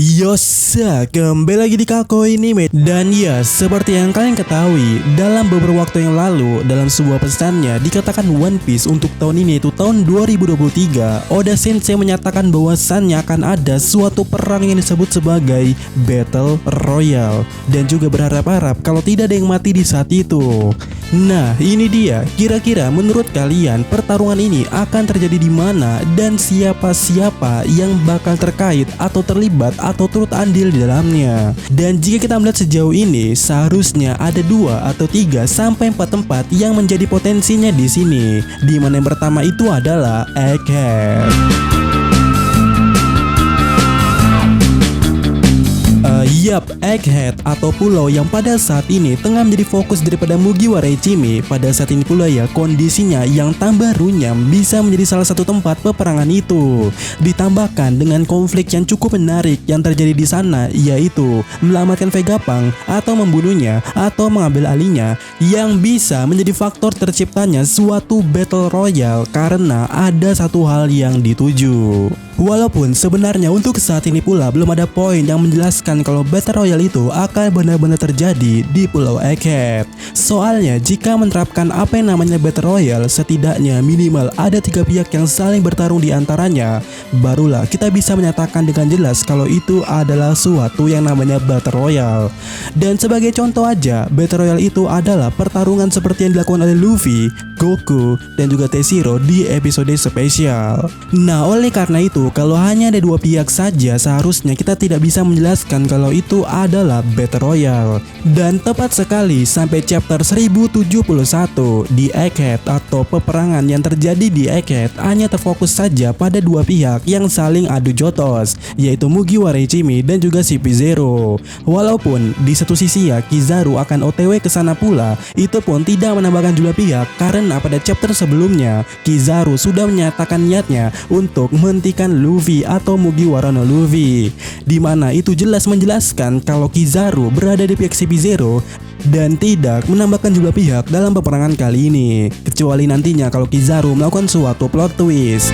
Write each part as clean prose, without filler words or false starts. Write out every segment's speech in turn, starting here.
Yosa, kembali lagi di Kako ini mate. Dan ya, seperti yang kalian ketahui, dalam beberapa waktu yang lalu, dalam sebuah pesannya dikatakan One Piece untuk tahun ini, yaitu tahun 2023, Oda Sensei menyatakan bahwasannya akan ada suatu perang yang disebut sebagai Battle Royale, dan juga berharap-harap kalau tidak ada yang mati di saat itu. Nah, ini dia. Kira-kira menurut kalian pertarungan ini akan terjadi di mana dan siapa-siapa yang bakal terkait atau terlibat atau turut andil di dalamnya? Dan jika kita melihat sejauh ini, seharusnya ada 2 atau 3 sampai 4 tempat yang menjadi potensinya di sini. Di mana yang pertama itu adalah Egghead. Yap, Egghead atau pulau yang pada saat ini tengah menjadi fokus daripada Mugiwara Ichimi. Pada saat ini pula ya, kondisinya yang tambah runyam bisa menjadi salah satu tempat peperangan itu. Ditambahkan dengan konflik yang cukup menarik yang terjadi di sana, yaitu menyelamatkan Vegapunk atau membunuhnya atau mengambil alihnya, yang bisa menjadi faktor terciptanya suatu Battle Royale karena ada satu hal yang dituju. Walaupun sebenarnya untuk saat ini pula belum ada poin yang menjelaskan kalau Battle Royale itu akan benar-benar terjadi di Pulau Egghead. Soalnya jika menerapkan apa yang namanya Battle Royale, setidaknya minimal ada 3 pihak yang saling bertarung di antaranya. Barulah kita bisa menyatakan dengan jelas kalau itu adalah suatu yang namanya Battle Royale. Dan sebagai contoh aja, Battle Royale itu adalah pertarungan seperti yang dilakukan oleh Luffy, Goku, dan juga Teshiro di episode spesial. Nah, oleh karena itu, kalau hanya ada 2 pihak saja, seharusnya kita tidak bisa menjelaskan kalau itu adalah Battle Royale. Dan tepat sekali sampai chapter 1071 di Egghead atau peperangan yang terjadi di Egghead hanya terfokus saja pada 2 pihak yang saling adu jotos, yaitu Mugiwara Ichimi dan juga CP0. Walaupun di satu sisi ya Kizaru akan OTW ke sana pula, itu pun tidak menambahkan jumlah pihak karena pada chapter sebelumnya Kizaru sudah menyatakan niatnya untuk menghentikan Luffy atau Mugiwara no Luffy, dimana itu jelas menjelaskan kalau Kizaru berada di pihak CP0 dan tidak menambahkan jumlah pihak dalam peperangan kali ini, kecuali nantinya kalau Kizaru melakukan suatu plot twist.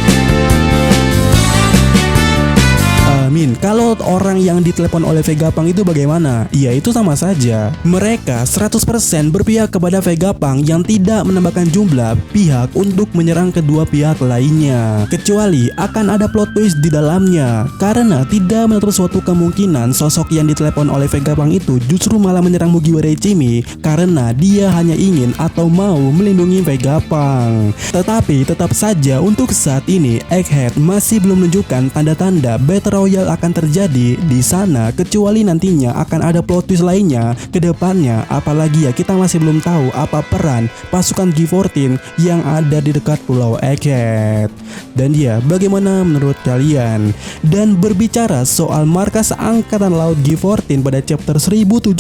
Kalau orang yang ditelepon oleh Vegapunk itu bagaimana? Ya itu sama saja. Mereka 100% berpihak kepada Vegapunk yang tidak menambahkan jumlah pihak untuk menyerang kedua pihak lainnya. Kecuali akan ada plot twist di dalamnya, karena tidak menutup suatu kemungkinan sosok yang ditelepon oleh Vegapunk itu justru malah menyerang Mugiwara Ichimi karena dia hanya ingin atau mau melindungi Vegapunk. Tetapi tetap saja untuk saat ini Egghead masih belum menunjukkan tanda-tanda Battle Royale akan terjadi di sana, kecuali nantinya akan ada plot twist lainnya ke depannya. Apalagi ya kita masih belum tahu apa peran pasukan G14 yang ada di dekat Pulau Egghead. Dan ya, bagaimana menurut kalian? Dan berbicara soal markas Angkatan Laut G14 pada chapter 1071,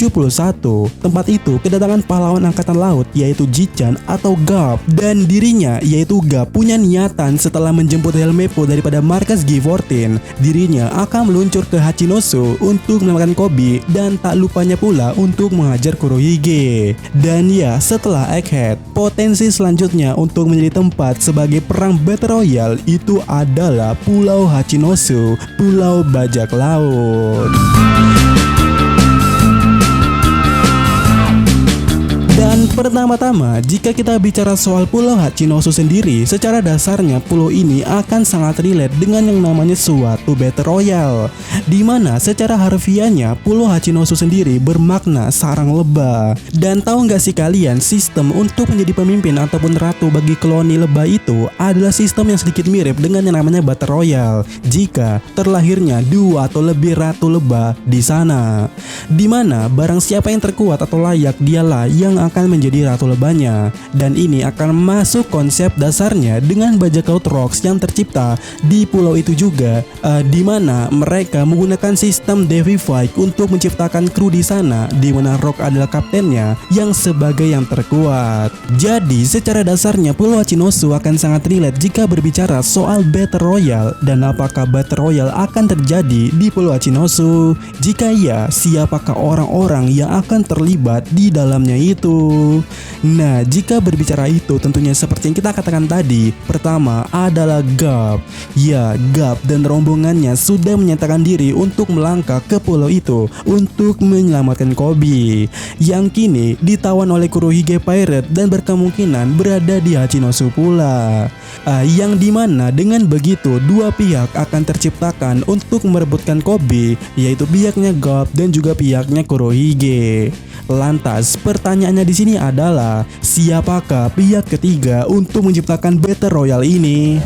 tempat itu kedatangan pahlawan Angkatan Laut yaitu Jichan atau Garp, dan dirinya yaitu Garp punya niatan setelah menjemput Helmeppo daripada markas G14, dirinya akan meluncur ke Hachinosu untuk menyelamatkan Koby dan tak lupanya pula untuk menghajar Kurohige. Dan ya, setelah Egghead, potensi selanjutnya untuk menjadi tempat sebagai perang Battle Royale itu adalah Pulau Hachinosu, Pulau Bajak Laut. Dan pertama-tama, jika kita bicara soal Pulau Hachinosu sendiri, secara dasarnya pulau ini akan sangat relate dengan yang namanya suatu Battle Royale, dimana secara harfiahnya Pulau Hachinosu sendiri bermakna sarang lebah. Dan tahu nggak sih kalian, sistem untuk menjadi pemimpin ataupun ratu bagi koloni lebah itu adalah sistem yang sedikit mirip dengan yang namanya Battle Royale jika terlahirnya 2 atau lebih ratu lebah di sana, dimana barang siapa yang terkuat atau layak dialah yang akan menjadi ratu lebahnya. Dan ini akan masuk konsep dasarnya dengan bajak laut Rocks yang tercipta di pulau itu juga, di mana mereka menggunakan sistem Devify untuk menciptakan kru di sana, di mana Rock adalah kaptennya yang sebagai yang terkuat. Jadi secara dasarnya Pulau Hachinosu akan sangat relate jika berbicara soal Battle Royale. Dan apakah Battle Royale akan terjadi di Pulau Hachinosu? Jika iya, siapakah orang-orang yang akan terlibat di dalamnya itu? bro? Nah, jika berbicara itu tentunya seperti yang kita katakan tadi, pertama adalah Garp. Ya, Garp dan rombongannya sudah menyatakan diri untuk melangkah ke pulau itu untuk menyelamatkan Koby yang kini ditawan oleh Kurohige Pirate dan berkemungkinan berada di Hachinosu pula. Yang dimana dengan begitu dua pihak akan terciptakan untuk merebutkan Koby, yaitu pihaknya Garp dan juga pihaknya Kurohige. Lantas pertanyaannya di sini adalah siapakah pihak ketiga untuk menciptakan Battle Royale ini?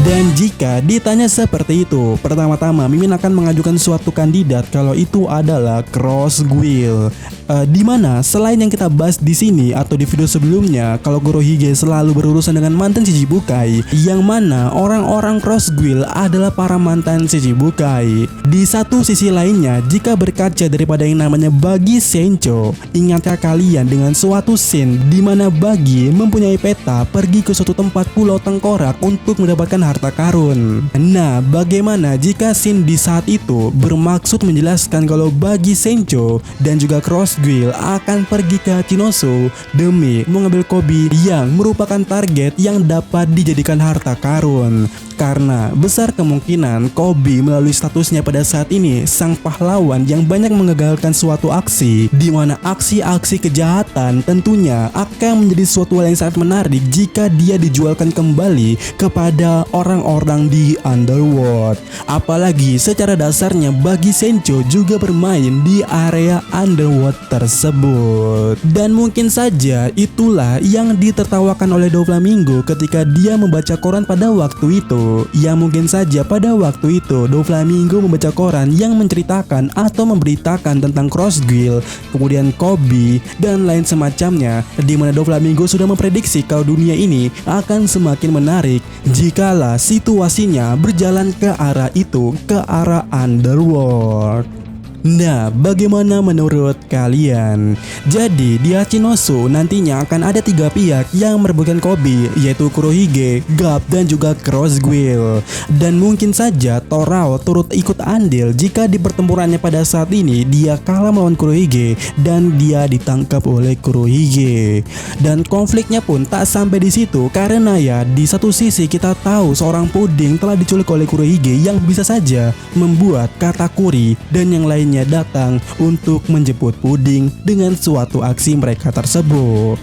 Dan jika ditanya seperti itu, pertama-tama Mimin akan mengajukan suatu kandidat kalau itu adalah Crossguil. Dimana selain yang kita bahas di sini atau di video sebelumnya, kalau Kurohige selalu berurusan dengan mantan Shichibukai, yang mana orang-orang Crossguil adalah para mantan Shichibukai. Di satu sisi lainnya, jika berkaca daripada yang namanya Bagi Sencho, ingatkah kalian dengan suatu scene di mana Bagi mempunyai peta pergi ke suatu tempat pulau tengkorak untuk mendapatkan harta karun. Nah, bagaimana jika scene di saat itu bermaksud menjelaskan kalau Bagi Sencho dan juga Crossguil akan pergi ke Hachinosu demi mengambil Koby yang merupakan target yang dapat dijadikan harta karun. Karena besar kemungkinan Koby melalui statusnya pada saat ini sang pahlawan yang banyak mengagalkan suatu aksi, di mana aksi-aksi kejahatan tentunya akan menjadi suatu hal yang sangat menarik jika dia dijualkan kembali kepada orang-orang di Underworld. Apalagi secara dasarnya Bagi Sencho juga bermain di area Underworld tersebut. Dan mungkin saja itulah yang ditertawakan oleh Doflamingo ketika dia membaca koran pada waktu itu. Ya mungkin saja pada waktu itu Doflamingo membaca koran yang menceritakan atau memberitakan tentang Crossguil, kemudian Koby dan lain semacamnya, di mana Doflamingo sudah memprediksi kalau dunia ini akan semakin menarik jikalau situasinya berjalan ke arah itu, ke arah Underworld. Nah, bagaimana menurut kalian? Jadi di Hachinosu nantinya akan ada 3 pihak yang merebutkan Koby, yaitu Kurohige, Garp dan juga Crossguil. Dan mungkin saja Torao turut ikut andil jika di pertempurannya pada saat ini dia kalah melawan Kurohige dan dia ditangkap oleh Kurohige. Dan konfliknya pun tak sampai di situ, karena ya di satu sisi kita tahu seorang puding telah diculik oleh Kurohige yang bisa saja membuat Katakuri dan yang lainnya datang untuk menjemput puding dengan suatu aksi mereka tersebut.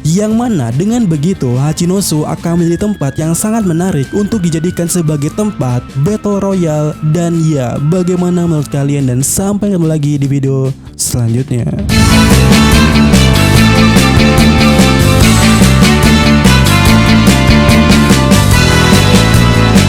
Yang mana dengan begitu Hachinosu akan menjadi tempat yang sangat menarik untuk dijadikan sebagai tempat Battle Royale. Dan ya, bagaimana menurut kalian? Dan sampai ketemu lagi di video selanjutnya.